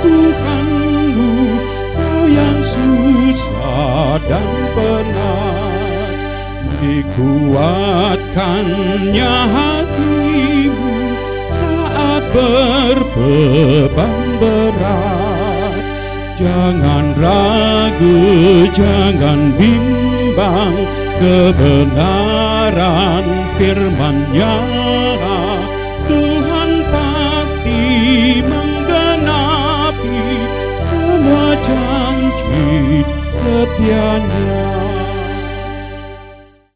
Tuhanmu, kau yang susah dan penat. Dikuatkannya hatimu saat berbeban berat. Jangan ragu, jangan bimbang, kebenaran firman-Nya. Tuhan pasti menggenapi semua janji setia-Nya.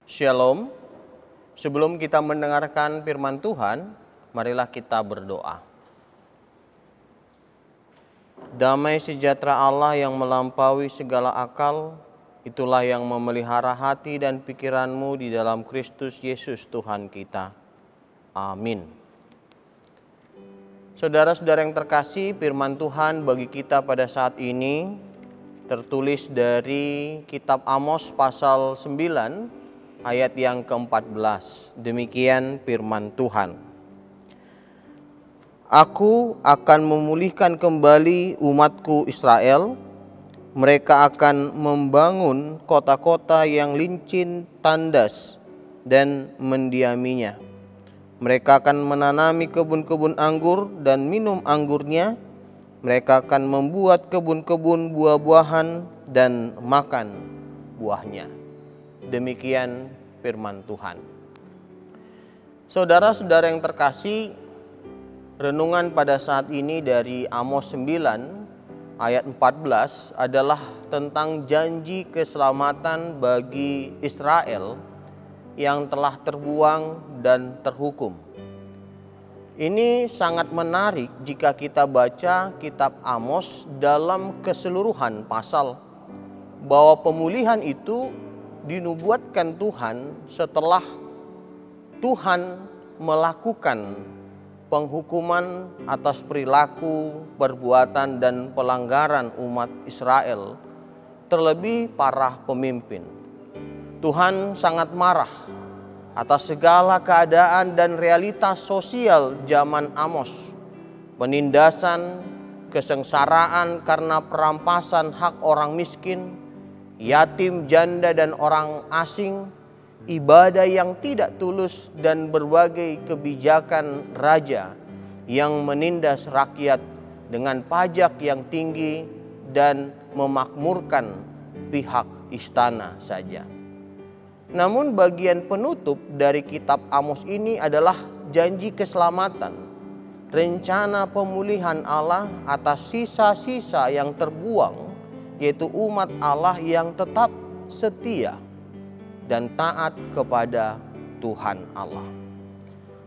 Shalom. Sebelum kita mendengarkan firman Tuhan, marilah kita berdoa. Damai sejahtera Allah yang melampaui segala akal, itulah yang memelihara hati dan pikiranmu di dalam Kristus Yesus Tuhan kita. Amin. Saudara-saudara yang terkasih, firman Tuhan bagi kita pada saat ini tertulis dari kitab Amos pasal 9 ayat yang ke-14. Demikian firman Tuhan. Aku akan memulihkan kembali umatku Israel. Mereka akan membangun kota-kota yang licin tandas dan mendiaminya. Mereka akan menanami kebun-kebun anggur dan minum anggurnya. Mereka akan membuat kebun-kebun buah-buahan dan makan buahnya. Demikian firman Tuhan. Saudara-saudara yang terkasih, renungan pada saat ini dari Amos 9 ayat 14 adalah tentang janji keselamatan bagi Israel yang telah terbuang dan terhukum. Ini sangat menarik jika kita baca kitab Amos dalam keseluruhan pasal, bahwa pemulihan itu dinubuatkan Tuhan setelah Tuhan melakukan penghukuman atas perilaku, perbuatan, dan pelanggaran umat Israel, terlebih para pemimpin. Tuhan sangat marah atas segala keadaan dan realitas sosial zaman Amos. Penindasan, kesengsaraan karena perampasan hak orang miskin, yatim, janda, dan orang asing, ibadah yang tidak tulus, dan berbagai kebijakan raja yang menindas rakyat dengan pajak yang tinggi dan memakmurkan pihak istana saja. Namun bagian penutup dari kitab Amos ini adalah janji keselamatan, rencana pemulihan Allah atas sisa-sisa yang terbuang, yaitu umat Allah yang tetap setia dan taat kepada Tuhan Allah.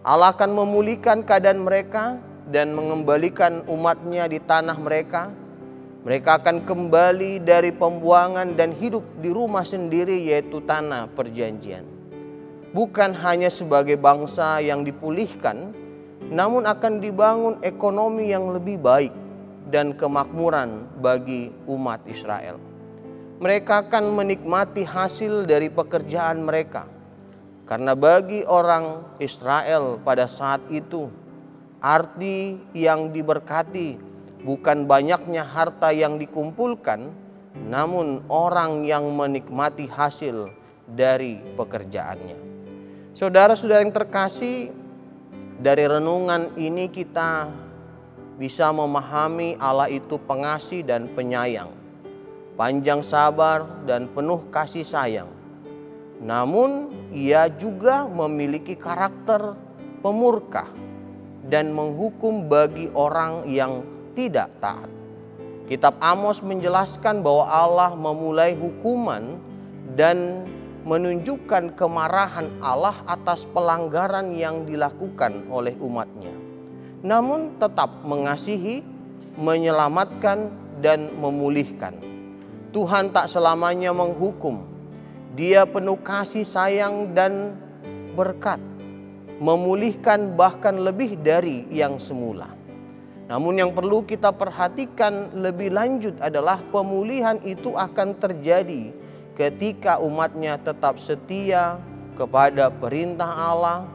Allah akan memulihkan keadaan mereka dan mengembalikan umatnya di tanah mereka. Mereka akan kembali dari pembuangan dan hidup di rumah sendiri, yaitu tanah perjanjian. Bukan hanya sebagai bangsa yang dipulihkan, namun akan dibangun ekonomi yang lebih baik dan kemakmuran bagi umat Israel. Mereka akan menikmati hasil dari pekerjaan mereka. Karena bagi orang Israel pada saat itu, arti yang diberkati bukan banyaknya harta yang dikumpulkan, namun orang yang menikmati hasil dari pekerjaannya. Saudara-saudara yang terkasih, dari renungan ini kita bisa memahami Allah itu pengasih dan penyayang, panjang sabar dan penuh kasih sayang. Namun ia juga memiliki karakter pemurka dan menghukum bagi orang yang tidak taat. Kitab Amos menjelaskan bahwa Allah memulai hukuman dan menunjukkan kemarahan Allah atas pelanggaran yang dilakukan oleh umatnya. Namun tetap mengasihi, menyelamatkan, dan memulihkan. Tuhan tak selamanya menghukum. Dia penuh kasih sayang dan berkat, memulihkan bahkan lebih dari yang semula. Namun yang perlu kita perhatikan lebih lanjut adalah pemulihan itu akan terjadi ketika umatnya tetap setia kepada perintah Allah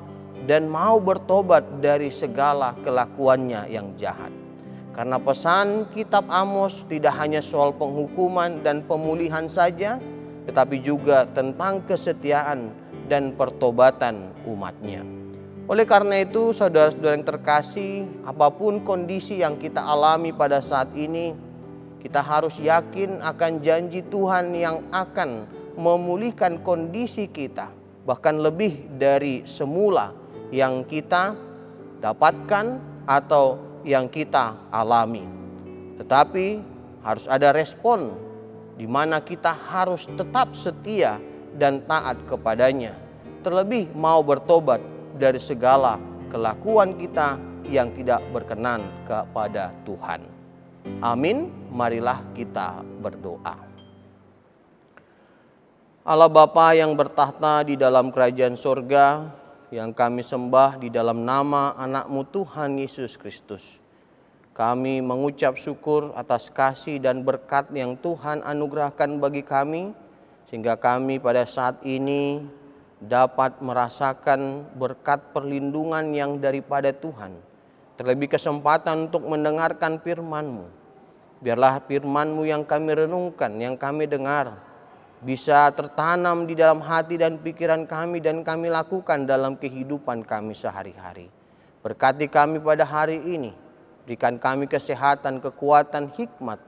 dan mau bertobat dari segala kelakuannya yang jahat. Karena pesan kitab Amos tidak hanya soal penghukuman dan pemulihan saja, tetapi juga tentang kesetiaan dan pertobatan umatnya. Oleh karena itu, saudara-saudara yang terkasih, apapun kondisi yang kita alami pada saat ini, kita harus yakin akan janji Tuhan yang akan memulihkan kondisi kita, bahkan lebih dari semula yang kita dapatkan atau yang kita alami. Tetapi harus ada respon di mana kita harus tetap setia dan taat kepadanya, terlebih mau bertobat dari segala kelakuan kita yang tidak berkenan kepada Tuhan. Amin. Marilah kita berdoa. Allah Bapa yang bertahta di dalam kerajaan sorga, yang kami sembah di dalam nama anak-Mu Tuhan Yesus Kristus. Kami mengucap syukur atas kasih dan berkat yang Tuhan anugerahkan bagi kami, sehingga kami pada saat ini dapat merasakan berkat perlindungan yang daripada Tuhan. Terlebih kesempatan untuk mendengarkan firman-Mu. Biarlah firman-Mu yang kami renungkan, yang kami dengar, bisa tertanam di dalam hati dan pikiran kami dan kami lakukan dalam kehidupan kami sehari-hari. Berkati kami pada hari ini, berikan kami kesehatan, kekuatan, hikmat,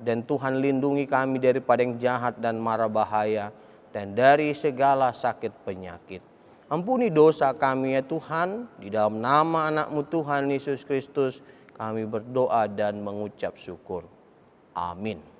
dan Tuhan lindungi kami daripada yang jahat dan mara bahaya, dan dari segala sakit penyakit. Ampuni dosa kami ya Tuhan, di dalam nama anak-Mu Tuhan Yesus Kristus kami berdoa dan mengucap syukur. Amin.